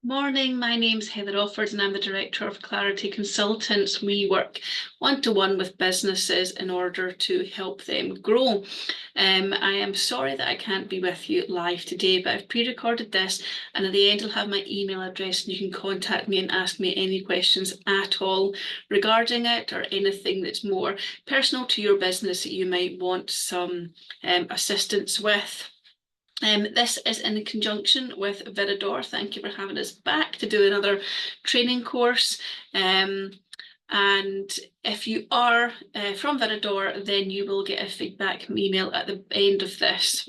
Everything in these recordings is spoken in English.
Morning, my name's Heather Offord and I'm the Director of Clarity Consultants. We work one-to-one with businesses in order to help them grow. I am sorry that I can't be with you live today, but I've pre-recorded this and at the end I'll have my email address and you can contact me and ask me any questions at all regarding it or anything that's more personal to your business that you might want some assistance with. This is in conjunction with Viridor. Thank you for having us back to do another training course. And if you are from Viridor, then you will get a feedback email at the end of this.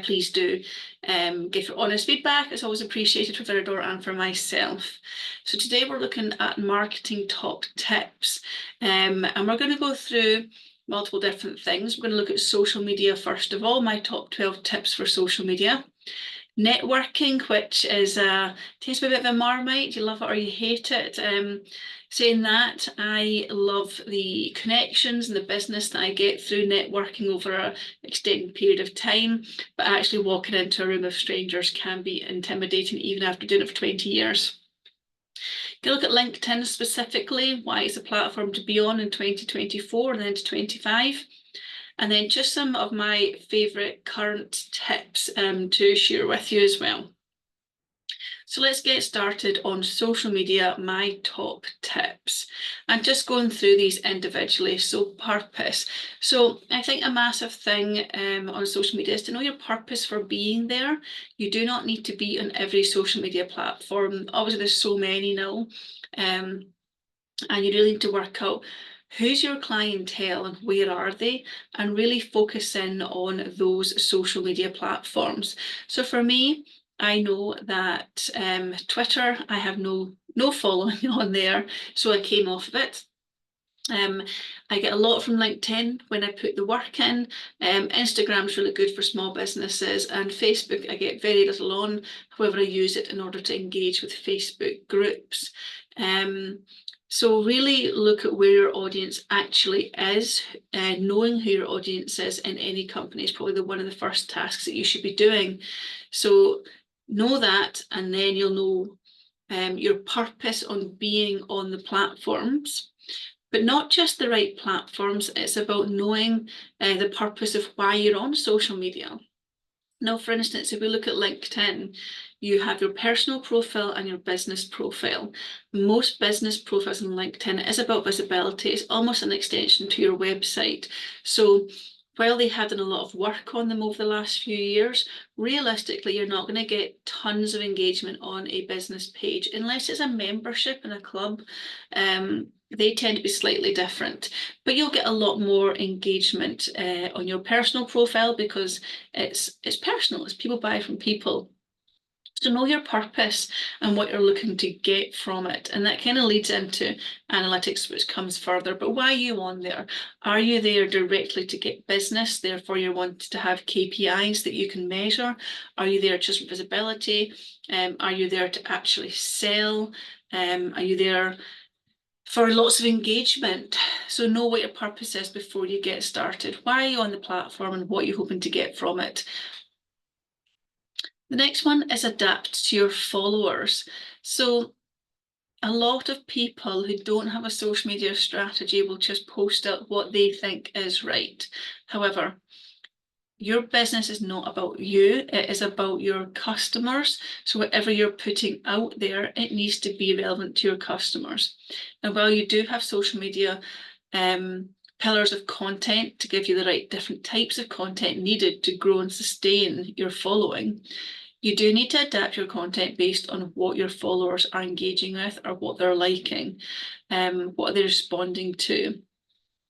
Please do give your honest feedback. It's always appreciated for Viridor and for myself. So today we're looking at marketing top tips, and we're going to go through multiple different things. We're going to look at social media first of all, my top 12 tips for social media. Networking, which is tastes a bit of a Marmite, you love it or you hate it. Saying that, I love the connections and the business that I get through networking over an extended period of time, but actually walking into a room of strangers can be intimidating even after doing it for 20 years. If you look at LinkedIn specifically, why it's a platform to be on in 2024 and then to 25. And then just some of my favourite current tips to share with you as well. So let's get started on social media, my top tips. And just going through these individually. So purpose. So I think a massive thing on social media is to know your purpose for being there. You do not need to be on every social media platform. Obviously, there's so many now. And you really need to work out who's your clientele and where are they, and really focus in on those social media platforms. So for me, I know that Twitter, I have no following on there, so I came off of it. I get a lot from LinkedIn when I put the work in. Instagram's really good for small businesses, and Facebook I get very little on. However, I use it in order to engage with Facebook groups. So really look at where your audience actually is. Knowing who your audience is in any company is probably one of the first tasks that you should be doing. So know that, and then you'll know your purpose on being on the platforms. But not just the right platforms, it's about knowing the purpose of why you're on social media. Now, for instance, if we look at LinkedIn, you have your personal profile and your business profile. Most business profiles on LinkedIn is about visibility. It's almost an extension to your website. So while they have done a lot of work on them over the last few years, realistically, you're not going to get tons of engagement on a business page unless it's a membership in a club. They tend to be slightly different, but you'll get a lot more engagement on your personal profile because it's personal, it's people buy from people. So know your purpose and what you're looking to get from it. And that kind of leads into analytics, which comes further. But why are you on there? Are you there directly to get business? Therefore, you want to have KPIs that you can measure. Are you there just for visibility? Are you there to actually sell? Are you there for lots of engagement? So know what your purpose is before you get started. Why are you on the platform and what you're hoping to get from it? The next one is adapt to your followers. So a lot of people who don't have a social media strategy will just post out what they think is right. However, your business is not about you, it is about your customers. So whatever you're putting out there, it needs to be relevant to your customers. And while you do have social media pillars of content to give you the right different types of content needed to grow and sustain your following, you do need to adapt your content based on what your followers are engaging with or what they're liking, what they're responding to.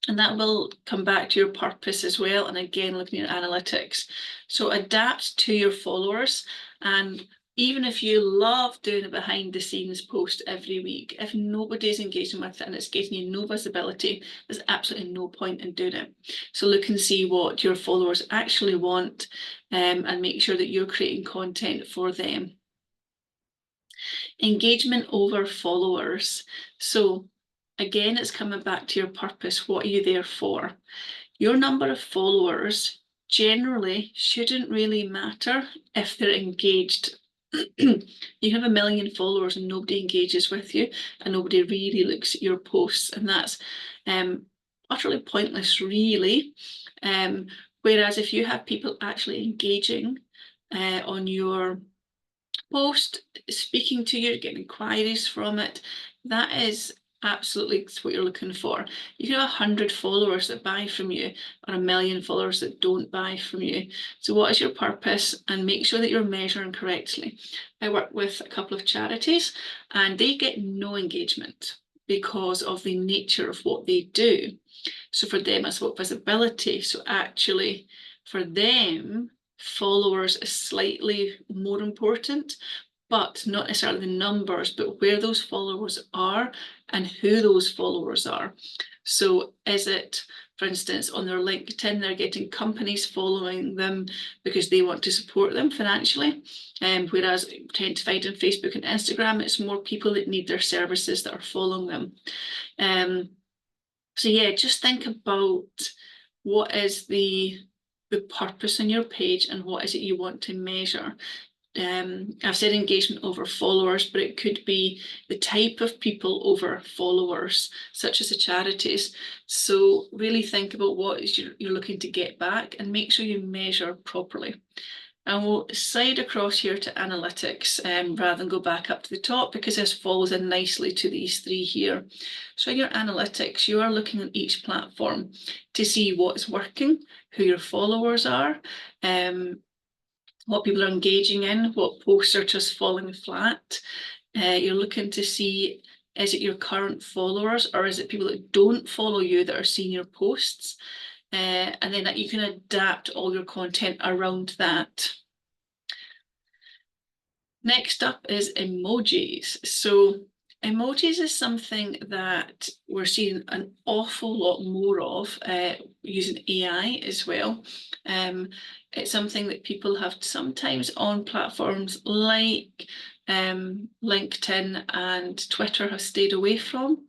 And that will come back to your purpose as well. And again, looking at analytics. So adapt to your followers. And even if you love doing a behind the scenes post every week, if nobody's engaging with it and it's getting you no visibility, there's absolutely no point in doing it. So look and see what your followers actually want and make sure that you're creating content for them. Engagement over followers. So again, it's coming back to your purpose. What are you there for? Your number of followers generally shouldn't really matter if they're engaged You have 1 million followers and nobody engages with you and nobody really looks at your posts, and that's utterly pointless, really. Whereas if you have people actually engaging on your post, speaking to you, getting inquiries from it, that is absolutely what you're looking for. You can have 100 followers that buy from you or 1 million followers that don't buy from you. So what is your purpose? And make sure that you're measuring correctly. I work with a couple of charities and they get no engagement because of the nature of what they do. So for them, it's about visibility. So actually, for them, followers is slightly more important, but not necessarily the numbers, but where those followers are and who those followers are. So is it, for instance, on their LinkedIn, they're getting companies following them because they want to support them financially. Whereas I tend to find on Facebook and Instagram, it's more people that need their services that are following them. So yeah, just think about what is the purpose in your page and what is it you want to measure. I've said engagement over followers, but it could be the type of people over followers, such as the charities. So really think about what is you're looking to get back and make sure you measure properly. And we'll slide across here to analytics rather than go back up to the top, because this falls in nicely to these three here. So in your analytics, you are looking at each platform to see what is working, who your followers are, what people are engaging in, what posts are just falling flat. You're looking to see, is it your current followers or is it people that don't follow you that are seeing your posts? And then that you can adapt all your content around that. Next up is emojis. So emojis is something that we're seeing an awful lot more of using AI as well. It's something that people have sometimes on platforms like LinkedIn and Twitter have stayed away from.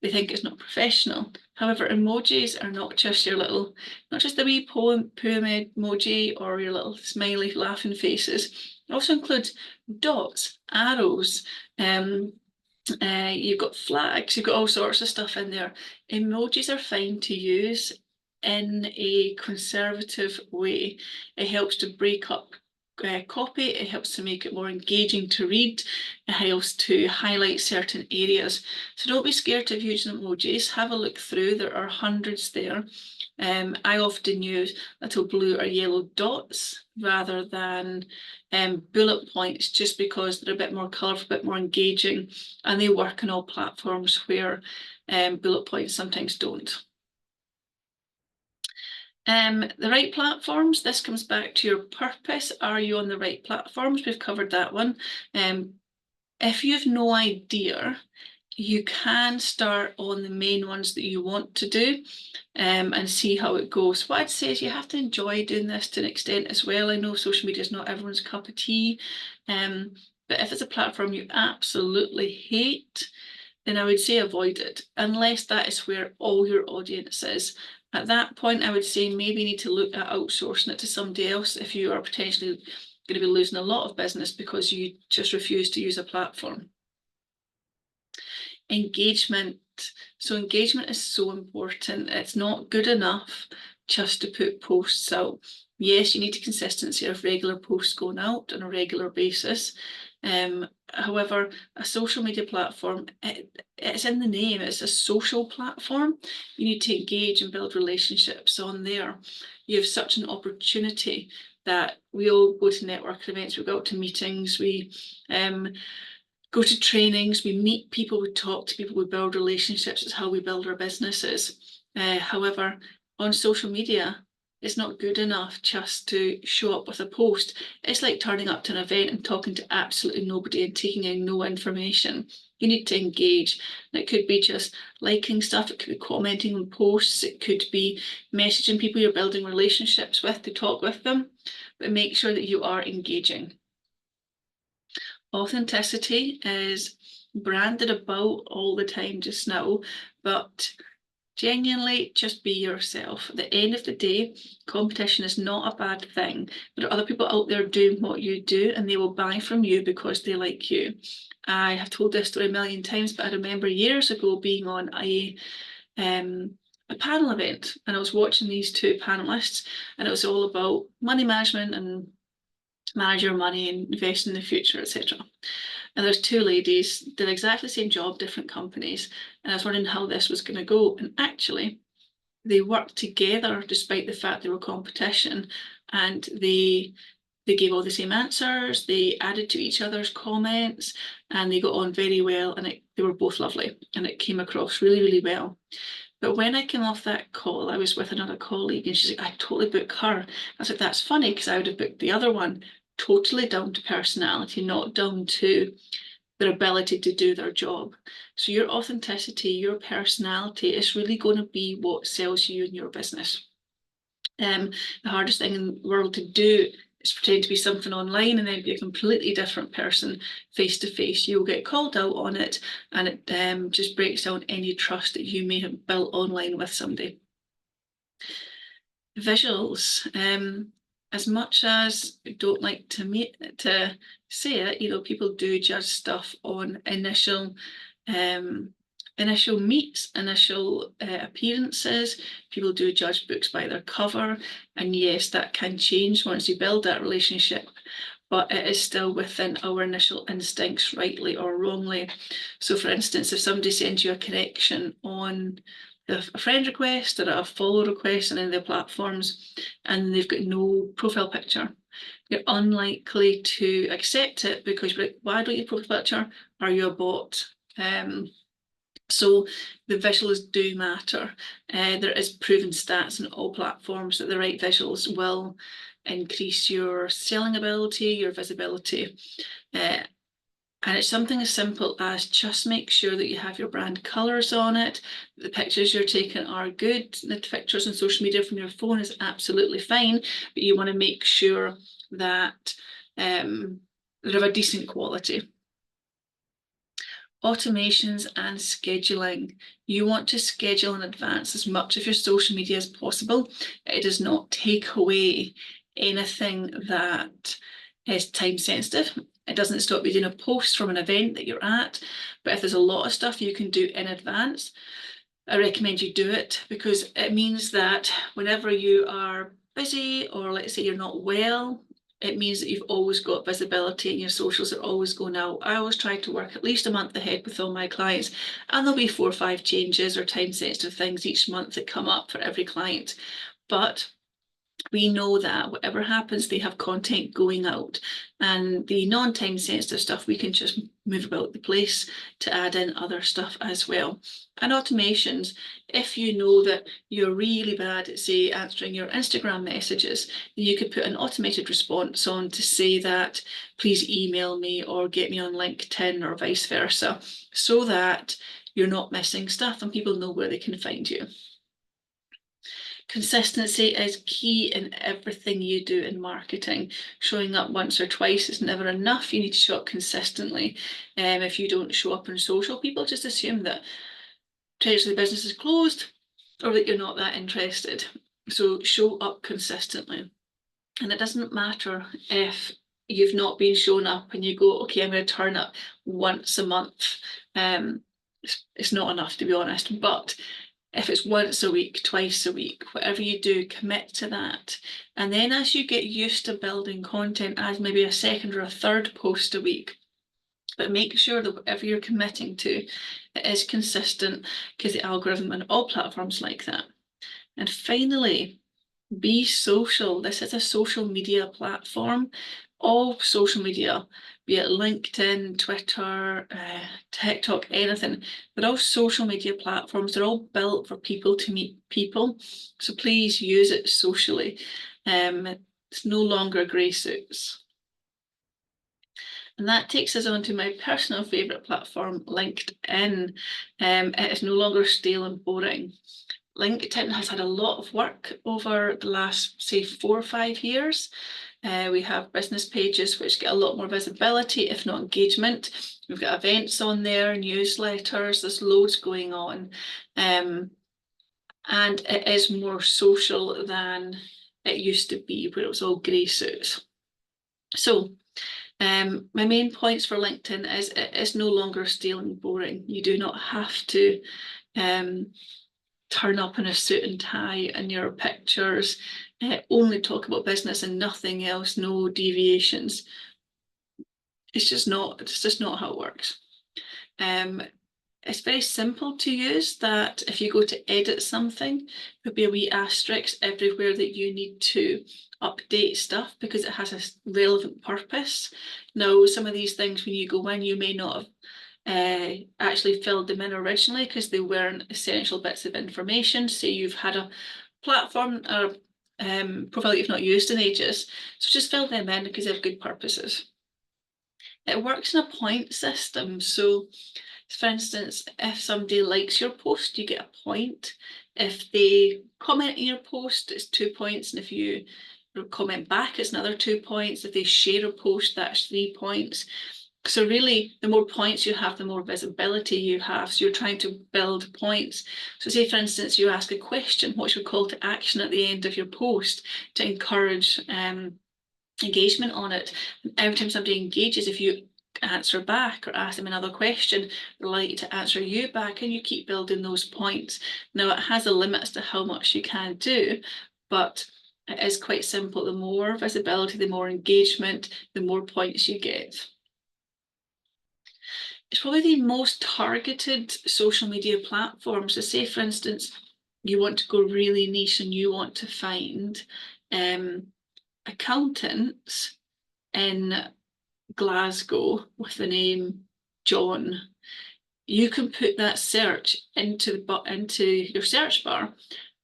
They think it's not professional. However, emojis are not just your little, not just the wee poem emoji or your little smiley laughing faces. It also includes dots, arrows, you've got flags, you've got all sorts of stuff in there. Emojis are fine to use in a conservative way. It helps to break up copy, it helps to make it more engaging to read, it helps to highlight certain areas. So don't be scared of using emojis, have a look through, there are hundreds there. I often use little blue or yellow dots rather than bullet points, just because they're a bit more colourful, a bit more engaging, and they work on all platforms where bullet points sometimes don't. The right platforms, this comes back to your purpose. Are you on the right platforms? We've covered that one. If you have no idea, you can start on the main ones that you want to do and see how it goes. What I'd say is you have to enjoy doing this to an extent as well. I know social media is not everyone's cup of tea, but if it's a platform you absolutely hate, then I would say avoid it, unless that is where all your audience is. At that point, I would say maybe you need to look at outsourcing it to somebody else if you are potentially going to be losing a lot of business because you just refuse to use a platform. Engagement. So engagement is so important. It's not good enough just to put posts out. Yes, you need a consistency of regular posts going out on a regular basis. However, a social media platform, it's in the name, it's a social platform. You need to engage and build relationships on there. You have such an opportunity that we all go to networking events, we go to meetings, we go to trainings, we meet people, we talk to people, we build relationships. It's how we build our businesses. However, on social media, it's not good enough just to show up with a post. It's like turning up to an event and talking to absolutely nobody and taking in no information. You need to engage. And it could be just liking stuff, it could be commenting on posts, it could be messaging people you're building relationships with to talk with them, but make sure that you are engaging. Authenticity is branded about all the time just now, but Genuinely, just be yourself. At the end of the day, competition is not a bad thing. There are other people out there doing what you do, and they will buy from you because they like you. I have told this story a million times, but I remember years ago being on a panel event, and I was watching these two panelists, and it was all about money management and manage your money and invest in the future, etc. And there's two ladies, did exactly the same job, different companies, and I was wondering how this was going to go. And actually, they worked together despite the fact they were competition, and they gave all the same answers, they added to each other's comments, and they got on very well, and they were both lovely, and it came across really, really well. But when I came off that call, I was with another colleague, and she's like, I totally booked her. I was like, that's funny, because I would have booked the other one, totally down to personality, not down to their ability to do their job. So your authenticity, your personality is really going to be what sells you in your business. The hardest thing in the world to do is pretend to be something online and then be a completely different person face to face. You'll get called out on it, and it just breaks down any trust that you may have built online with somebody. Visuals. As much as I don't like to say it, people do judge stuff on initial meets, initial appearances. People do judge books by their cover, and yes, that can change once you build that relationship, but it is still within our initial instincts, rightly or wrongly. So for instance, if somebody sends you a connection on a friend request or a follow request on any of the platforms, and they've got no profile picture, you're unlikely to accept it because you're like, why don't you profile picture? Are you a bot? So the visuals do matter. There is proven stats on all platforms that the right visuals will increase your selling ability, your visibility. And it's something as simple as just make sure that you have your brand colours on it, the pictures you're taking are good. The pictures on social media from your phone is absolutely fine, but you want to make sure that they're of a decent quality. Automations and scheduling. You want to schedule in advance as much of your social media as possible. It does not take away anything that is time sensitive. It doesn't stop you doing a post from an event that you're at, but if there's a lot of stuff you can do in advance, I recommend you do it, because it means that whenever you are busy, or let's say you're not well, it means that you've always got visibility and your socials are always going out. I always try to work at least a month ahead with all my clients, and there'll be 4 or 5 changes or time sensitive things each month that come up for every client. But we know that whatever happens, they have content going out, and the non-time sensitive stuff, we can just move about the place to add in other stuff as well. And automations, if you know that you're really bad at, say, answering your Instagram messages, then you could put an automated response on to say that, please email me or get me on LinkedIn or vice versa, so that you're not missing stuff and people know where they can find you. Consistency is key in everything you do in marketing. Showing up once or twice is never enough. You need to show up consistently. If you don't show up on social, people just assume that potentially the business is closed or that you're not that interested. So show up consistently. And it doesn't matter if you've not been shown up and you go, okay, I'm going to turn up once a month. It's not enough, to be honest, but if it's once a week, twice a week, whatever you do, commit to that. And then as you get used to building content, add maybe a second or a third post a week. But make sure that whatever you're committing to, it is consistent, because the algorithm on all platforms like that. And finally, be social. This is a social media platform. All social media, be it LinkedIn, Twitter, TikTok, anything, they're all social media platforms. They're all built for people to meet people. So please use it socially. It's no longer grey suits. And that takes us on to my personal favourite platform, LinkedIn. It is no longer stale and boring. LinkedIn has had a lot of work over the last, say, 4 or 5 years. We have business pages which get a lot more visibility, if not engagement. We've got events on there, newsletters, there's loads going on. and it is more social than it used to be, where it was all grey suits. So my main points for LinkedIn is it is no longer stale and boring. You do not have to turn up in a suit and tie in your pictures, only talk about business and nothing else, no deviations. It's just not how it works. It's very simple to use, that if you go to edit something, there'll be a wee asterisk everywhere that you need to update stuff because it has a relevant purpose. Now, some of these things, when you go in, you may not have actually filled them in originally because they weren't essential bits of information. Say you've had a platform or profile that you've not used in ages, so just fill them in because they have good purposes. It works in a point system, so for instance, if somebody likes your post, you get a point. If they comment on your post, it's 2 points. And if you comment back, it's another 2 points. If they share a post, that's 3 points. So really, the more points you have, the more visibility you have. So you're trying to build points. So say, for instance, you ask a question, what's your call to action at the end of your post to encourage engagement on it? And every time somebody engages, if you answer back or ask them another question, they're likely to answer you back, and you keep building those points. Now, it has a limit as to how much you can do, but it is quite simple. The more visibility, the more engagement, the more points you get. It's probably the most targeted social media platform. So say, for instance, you want to go really niche and you want to find accountants in Glasgow with the name John. You can put that search into your search bar,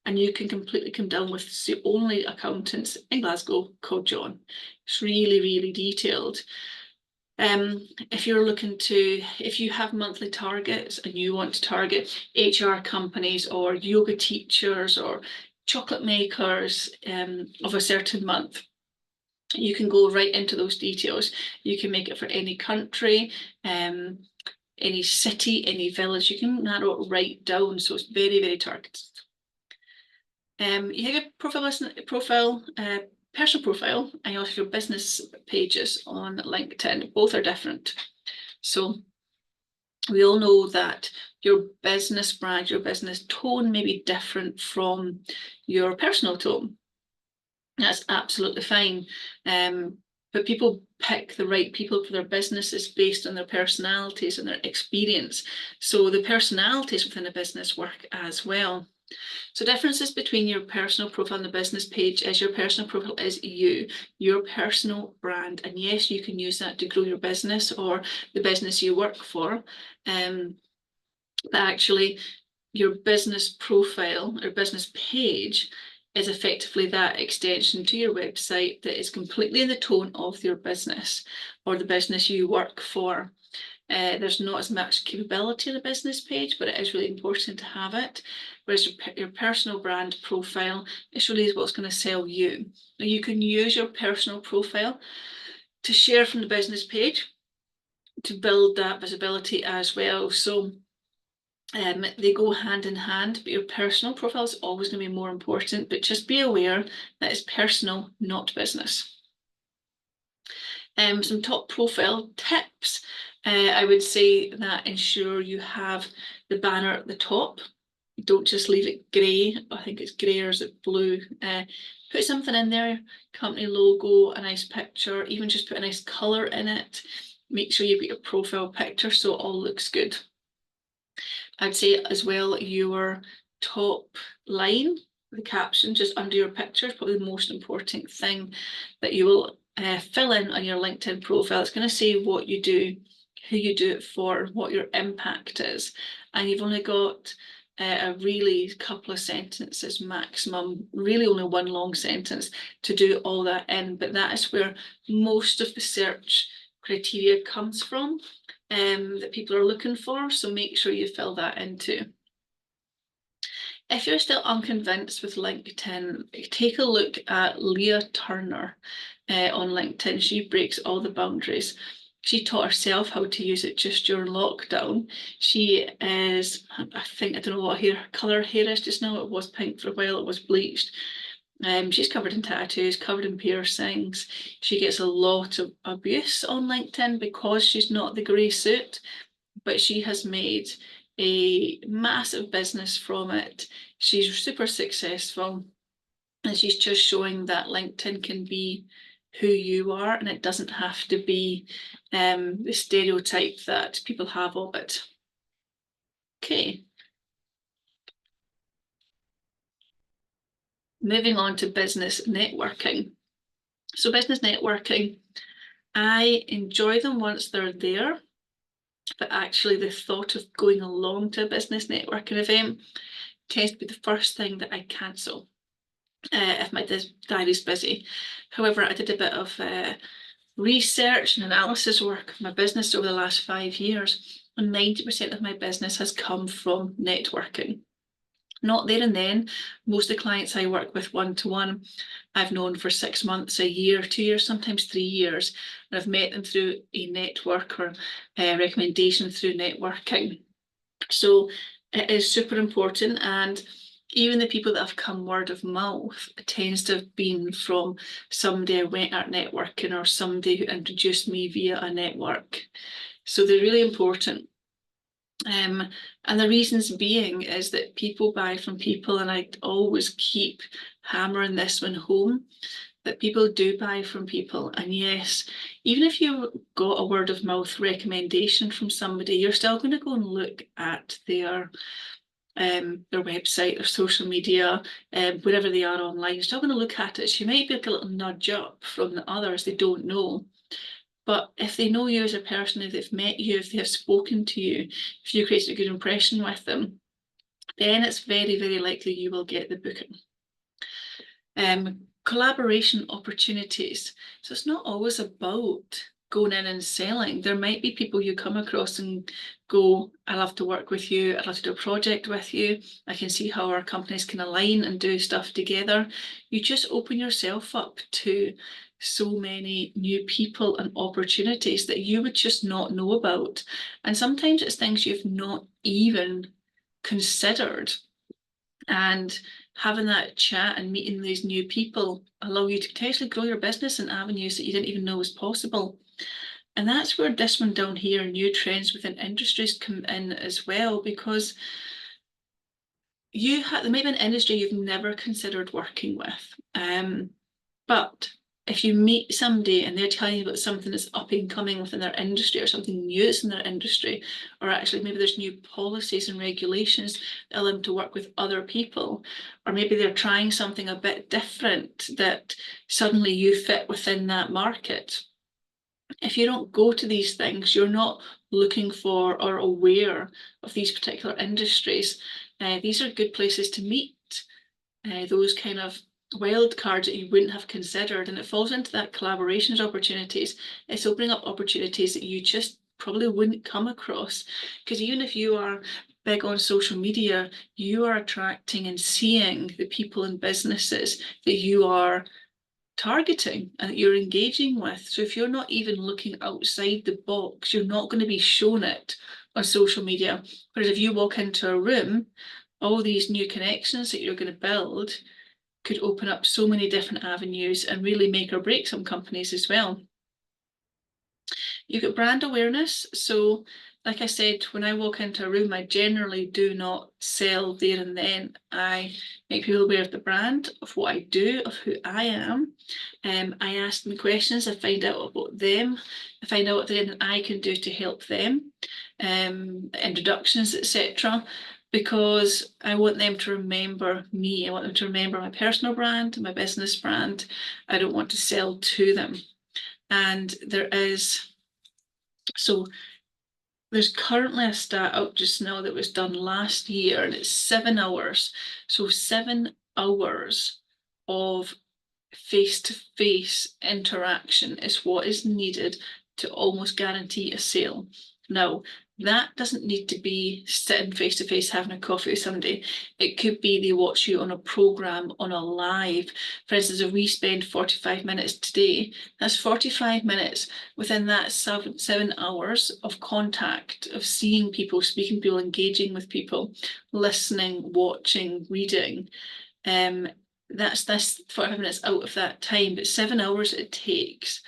and you can completely come down with the only accountants in Glasgow called John. It's really, really detailed. If you have monthly targets and you want to target HR companies or yoga teachers or chocolate makers of a certain month, you can go right into those details. You can make it for any country, any city, any village. You can narrow it right down, so it's very, very targeted. You have your personal profile, and you also have your business pages on LinkedIn. Both are different. So we all know that your business brand, your business tone may be different from your personal tone. That's absolutely fine. But people pick the right people for their businesses based on their personalities and their experience. So the personalities within a business work as well. So differences between your personal profile and the business page is your personal profile is you, your personal brand. And yes, you can use that to grow your business or the business you work for. But actually, your business profile or business page is effectively that extension to your website that is completely in the tone of your business or the business you work for. There's not as much capability in a business page, but it is really important to have it. Whereas your personal brand profile is really what's going to sell you. Now, you can use your personal profile to share from the business page to build that visibility as well. So they go hand in hand, but your personal profile is always going to be more important. But just be aware that it's personal, not business. Some top profile tips. I would say that ensure you have the banner at the top. Don't just leave it grey. I think it's grey, or is it blue? Put something in there, company logo, a nice picture, even just put a nice colour in it. Make sure you've got your profile picture so it all looks good. I'd say as well, your top line, the caption just under your picture is probably the most important thing that you will fill in on your LinkedIn profile. It's going to say what you do, who you do it for, what your impact is. And you've only got a really couple of sentences maximum, really only one long sentence to do all that in. But that is where most of the search criteria comes from that people are looking for. So make sure you fill that in too. If you're still unconvinced with LinkedIn, take a look at Leah Turner on LinkedIn. She breaks all the boundaries. She taught herself how to use it just during lockdown. She is, I think, I don't know what colour hair is just now. It was pink for a while, it was bleached. She's covered in tattoos, covered in piercings. She gets a lot of abuse on LinkedIn because she's not the grey suit, but she has made a massive business from it. She's super successful, and she's just showing that LinkedIn can be who you are, and it doesn't have to be the stereotype that people have of it. Okay. Moving on to business networking. So business networking, I enjoy them once they're there, but actually the thought of going along to a business networking event tends to be the first thing that I cancel if my diary's busy. However, I did a bit of research and analysis work of my business over the last 5 years, and 90% of my business has come from networking. Not there and then. Most of the clients I work with one-to-one, I've known for 6 months, a year, 2 years, sometimes 3 years, and I've met them through a network or a recommendation through networking. So it is super important, and even the people that have come word of mouth, it tends to have been from somebody I went at networking or somebody who introduced me via a network. So they're really important. And the reasons being is that people buy from people, and I always keep hammering this one home, that people do buy from people. And yes, even if you got a word of mouth recommendation from somebody, you're still going to go and look at their website, their social media, wherever they are online. You're still going to look at it. So you might be a little nudge up from the others they don't know. But if they know you as a person, if they've met you, if they have spoken to you, if you created a good impression with them, then it's very, very likely you will get the booking. Collaboration opportunities. So it's not always about going in and selling. There might be people you come across and go, I love to work with you, I'd love to do a project with you, I can see how our companies can align and do stuff together. You just open yourself up to so many new people and opportunities that you would just not know about. And sometimes it's things you've not even considered. And having that chat and meeting these new people allow you to potentially grow your business in avenues that you didn't even know was possible. And that's where this one down here, new trends within industries, come in as well, because there might be an industry you've never considered working with. But if you meet somebody and they're telling you about something that's up and coming within their industry, or something new that's in their industry, or actually maybe there's new policies and regulations that allow them to work with other people, or maybe they're trying something a bit different that suddenly you fit within that market. If you don't go to these things, you're not looking for or aware of these particular industries. These are good places to meet those kind of wild cards that you wouldn't have considered, and it falls into that collaborations opportunities. It's opening up opportunities that you just probably wouldn't come across, because even if you are big on social media, you are attracting and seeing the people and businesses that you are targeting and that you're engaging with. So if you're not even looking outside the box, you're not going to be shown it on social media. Whereas if you walk into a room, all these new connections that you're going to build could open up so many different avenues and really make or break some companies as well. You've got brand awareness. So like I said, when I walk into a room, I generally do not sell there and then. I make people aware of the brand, of what I do, of who I am. I ask them questions, I find out about them, I find out what anything I can do to help them, introductions, etc. Because I want them to remember me. I want them to remember my personal brand, my business brand. I don't want to sell to them. And there's currently a stat out just now that was done last year, and it's 7 hours. So 7 hours of face-to-face interaction is what is needed to almost guarantee a sale. Now, that doesn't need to be sitting face to face having a coffee with somebody. It could be they watch you on a program, on a live. For instance, if we spend 45 minutes today, that's 45 minutes within that 7 hours of contact, of seeing people, speaking to people, engaging with people, listening, watching, reading. That's this 45 minutes out of that time, but 7 hours it takes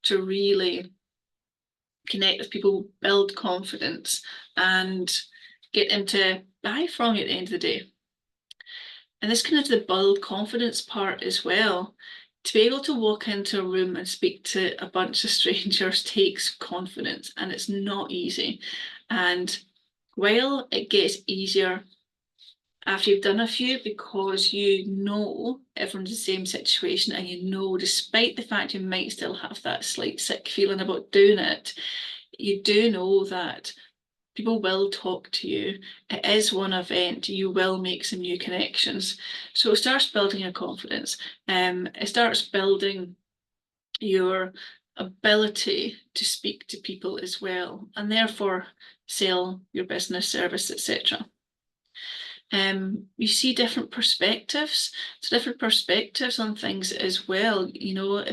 to really connect with people, build confidence, and get them to buy from you at the end of the day. And this kind of the build confidence part as well. To be able to walk into a room and speak to a bunch of strangers takes confidence, and it's not easy. And while it gets easier after you've done a few, because you know everyone's in the same situation, and you know, despite the fact you might still have that slight sick feeling about doing it, you do know that people will talk to you. It is one event. You will make some new connections. So it starts building your confidence. It starts building your ability to speak to people as well, and therefore sell your business, service, etc. You see different perspectives, so different perspectives on things as well. You know,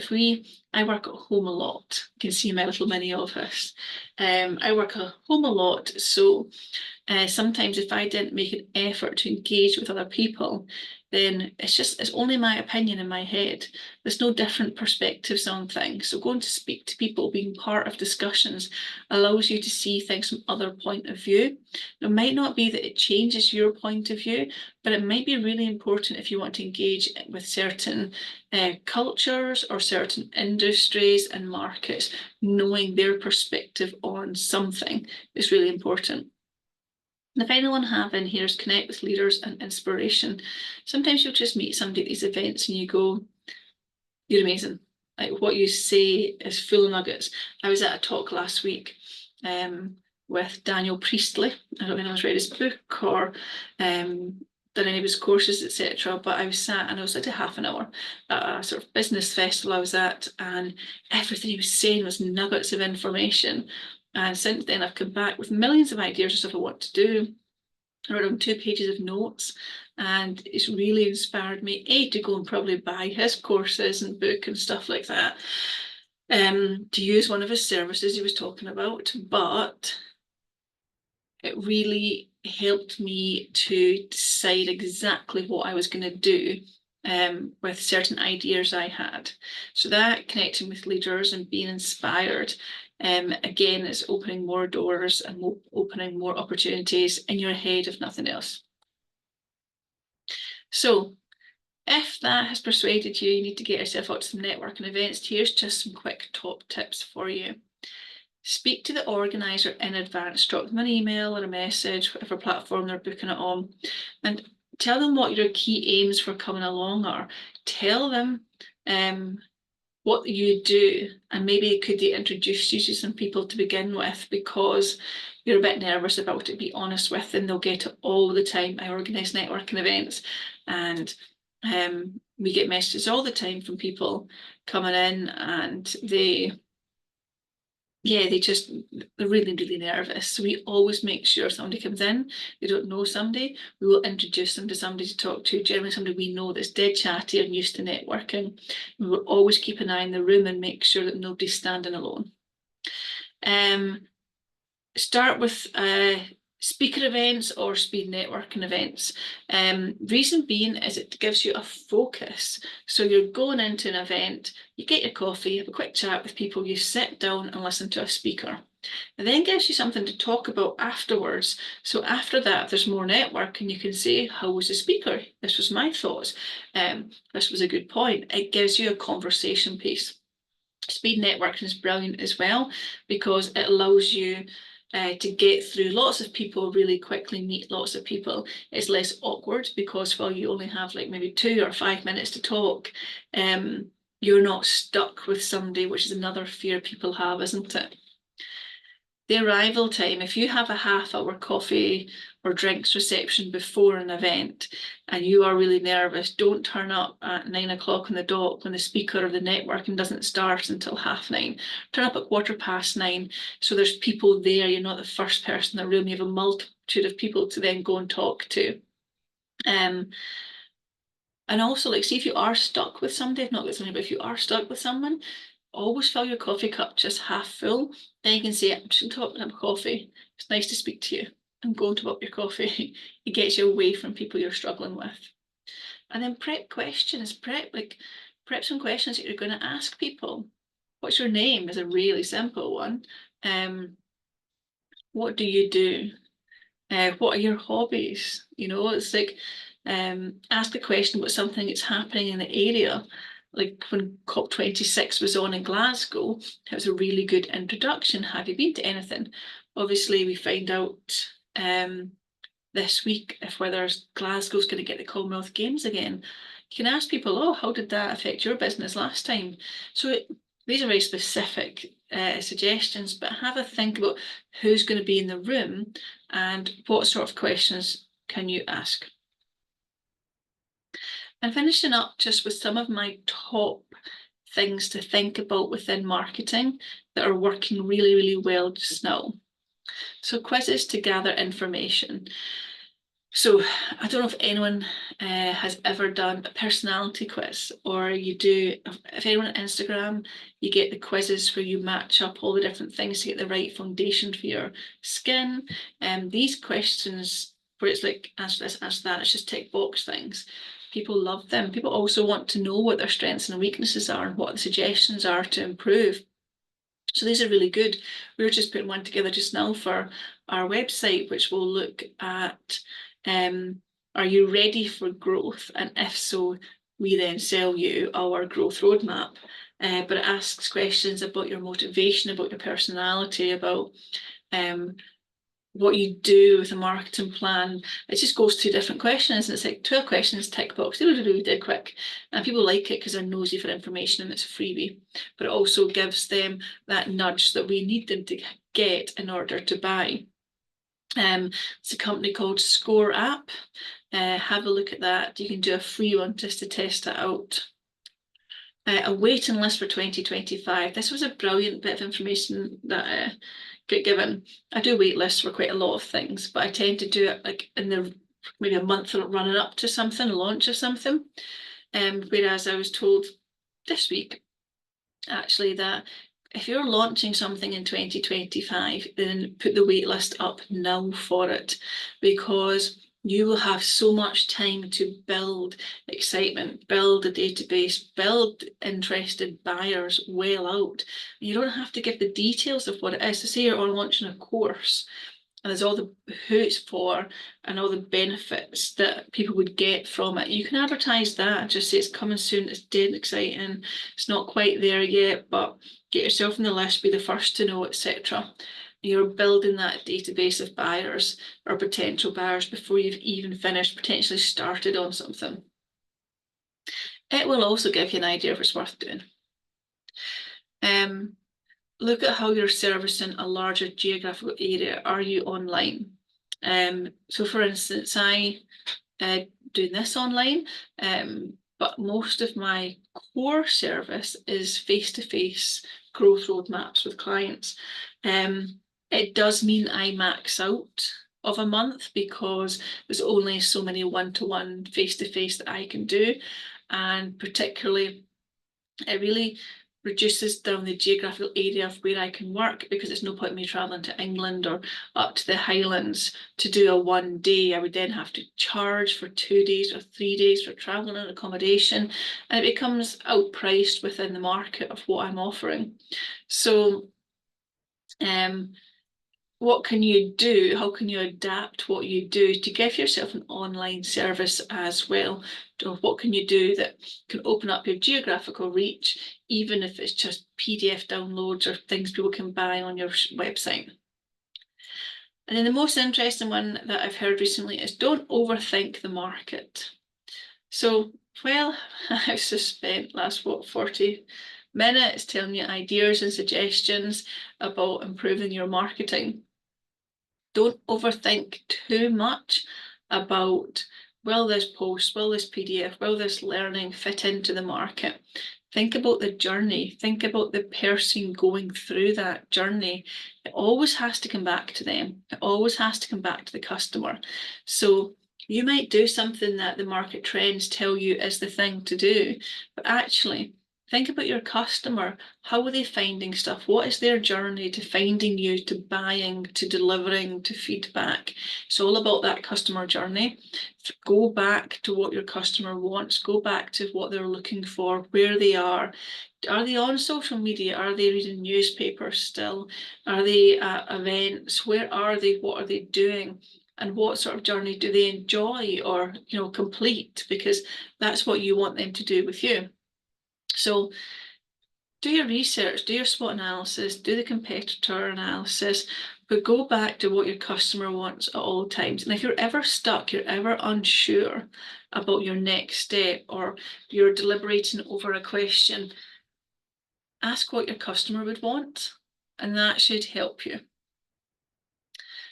I work at home a lot. You can see my little mini office. I work at home a lot, so sometimes if I didn't make an effort to engage with other people, then it's only my opinion in my head. There's no different perspectives on things. So going to speak to people, being part of discussions, allows you to see things from other point of view. It might not be that it changes your point of view, but it might be really important if you want to engage with certain cultures or certain industries and markets. Knowing their perspective on something is really important. The final one I have in here is connect with leaders and inspiration. Sometimes you'll just meet somebody at these events and you go, you're amazing. Like what you say is full of nuggets. I was at a talk last week with Daniel Priestley. I don't know if anyone's read his book or done any of his courses, etc. But I was sat and I was like a half an hour at a sort of business festival I was at, and everything he was saying was nuggets of information. And since then, I've come back with millions of ideas of stuff I want to do. I wrote on 2 pages of notes, and it's really inspired me, to go and probably buy his courses and book and stuff like that, to use one of his services he was talking about. But it really helped me to decide exactly what I was going to do with certain ideas I had. So that connecting with leaders and being inspired, again, is opening more doors and opening more opportunities in your head, if nothing else. So if that has persuaded you, you need to get yourself out to some networking events. Here's just some quick top tips for you. Speak to the organizer in advance, drop them an email or a message, whatever platform they're booking it on, and tell them what your key aims for coming along are. Tell them what you do, and maybe could they introduce you to some people to begin with, because you're a bit nervous about it. Be honest with them, they'll get it all the time. I organise networking events, and we get messages all the time from people coming in, and they're really, really nervous. So we always make sure somebody comes in, they don't know somebody, we will introduce them to somebody to talk to, generally somebody we know that's dead chatty and used to networking. We will always keep an eye in the room and make sure that nobody's standing alone. Start with speaker events or speed networking events. Reason being is it gives you a focus. So you're going into an event, you get your coffee, have a quick chat with people, you sit down and listen to a speaker. It then gives you something to talk about afterwards. So after that, there's more networking. You can say, how was the speaker? This was my thoughts. This was a good point. It gives you a conversation piece. Speed networking is brilliant as well, because it allows you to get through lots of people really quickly, meet lots of people. It's less awkward because while you only have like maybe 2 or 5 minutes to talk, you're not stuck with somebody, which is another fear people have, isn't it? the arrival time, if you have a half-hour coffee or drinks reception before an event and you are really nervous, don't turn up at 9 o'clock on the dot when the speaker or the networking doesn't start until 9:30. Turn up at 9:15, so there's people there. You're not the first person in the room. You have a multitude of people to then go and talk to. And also, like, see if you are stuck with somebody, if not with somebody, but if you are stuck with someone, always fill your coffee cup just half full. Then you can say, I'm just going to top up coffee. It's nice to speak to you. And go and top up your coffee. It gets you away from people you're struggling with. And then prep questions. Prep some questions that you're going to ask people. What's your name is a really simple one. What do you do? What are your hobbies? You know, it's like ask the question about something that's happening in the area. Like when COP26 was on in Glasgow, it was a really good introduction. Have you been to anything? Obviously, we find out this week if whether Glasgow's going to get the Commonwealth Games again. You can ask people, oh, how did that affect your business last time? So these are very specific suggestions, but have a think about who's going to be in the room and what sort of questions can you ask. And finishing up just with some of my top things to think about within marketing that are working really, really well just now. So quizzes to gather information. So I don't know if anyone has ever done a personality quiz, or you do, if anyone on Instagram, you get the quizzes where you match up all the different things to get the right foundation for your skin. These questions where it's like, answer this, answer that, it's just tick box things. People love them. People also want to know what their strengths and weaknesses are and what the suggestions are to improve. So these are really good. We were just putting one together just now for our website, which will look at, are you ready for growth? And if so, we then sell you our growth roadmap. But it asks questions about your motivation, about your personality, about what you do with a marketing plan. It just goes to different questions, and it's like 12 questions, tick box, dead quick. And people like it because they're nosy for information and it's a freebie. But it also gives them that nudge that we need them to get in order to buy. It's a company called Score App. Have a look at that. You can do a free one just to test it out. A waiting list for 2025. This was a brilliant bit of information that get given. I do wait lists for quite a lot of things, but I tend to do it like in the maybe a month running up to something, a launch of something. Whereas I was told this week, actually, that if you're launching something in 2025, then put the wait list up now for it, because you will have so much time to build excitement, build a database, build interested buyers well out. You don't have to give the details of what it is. To say you're launching a course and there's all the who it's for and all the benefits that people would get from it. You can advertise that, just say it's coming soon, it's dead exciting, it's not quite there yet, but get yourself on the list, be the first to know, etc. You're building that database of buyers or potential buyers before you've even finished, potentially started on something. It will also give you an idea if it's worth doing. Look at how you're servicing a larger geographical area. Are you online? So for instance, I do this online, but most of my core service is face-to-face growth roadmaps with clients. It does mean I max out of a month because there's only so many one-to-one face-to-face that I can do. And particularly, it really reduces down the geographical area of where I can work, because it's no point me travelling to England or up to the Highlands to do a 1 day. I would then have to charge for 2 days or 3 days for travelling and accommodation, and it becomes outpriced within the market of what I'm offering. So what can you do? How can you adapt what you do to give yourself an online service as well? What can you do that can open up your geographical reach, even if it's just PDF downloads or things people can buy on your website? And then the most interesting one that I've heard recently is don't overthink the market. So, well, I've just spent last, 40 minutes telling you ideas and suggestions about improving your marketing. Don't overthink too much about, will this post, will this PDF, will this learning fit into the market? Think about the journey. Think about the person going through that journey. It always has to come back to them. It always has to come back to the customer. So you might do something that the market trends tell you is the thing to do, but actually think about your customer. How are they finding stuff? What is their journey to finding you, to buying, to delivering, to feedback? It's all about that customer journey. Go back to what your customer wants. Go back to what they're looking for, where they are. Are they on social media? Are they reading newspapers still? Are they at events? Where are they? What are they doing? And what sort of journey do they enjoy or complete? Because that's what you want them to do with you. So do your research, do your SWOT analysis, do the competitor analysis, but go back to what your customer wants at all times. And if you're ever stuck, you're ever unsure about your next step, or you're deliberating over a question, ask what your customer would want, and that should help you.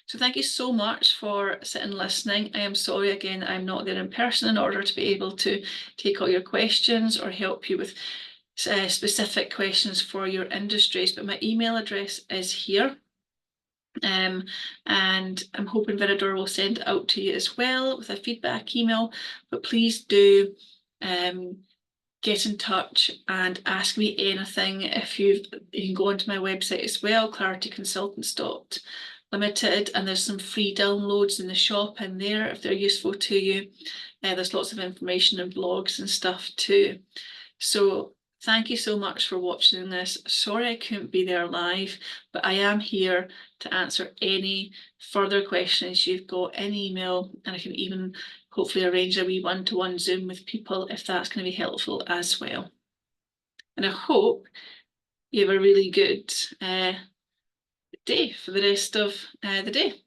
So thank you so much for sitting and listening. I am sorry again, I'm not there in person in order to be able to take all your questions or help you with specific questions for your industries, but my email address is here. And I'm hoping Viridor will send it out to you as well with a feedback email, but please do get in touch and ask me anything. If you can go onto my website as well, clarityconsultants.limited, and there's some free downloads in the shop in there if they're useful to you. There's lots of information and blogs and stuff too. So thank you so much for watching this. Sorry I couldn't be there live, but I am here to answer any further questions you've got in email, and I can even hopefully arrange a wee one-to-one Zoom with people if that's going to be helpful as well. And I hope you have a really good day for the rest of the day.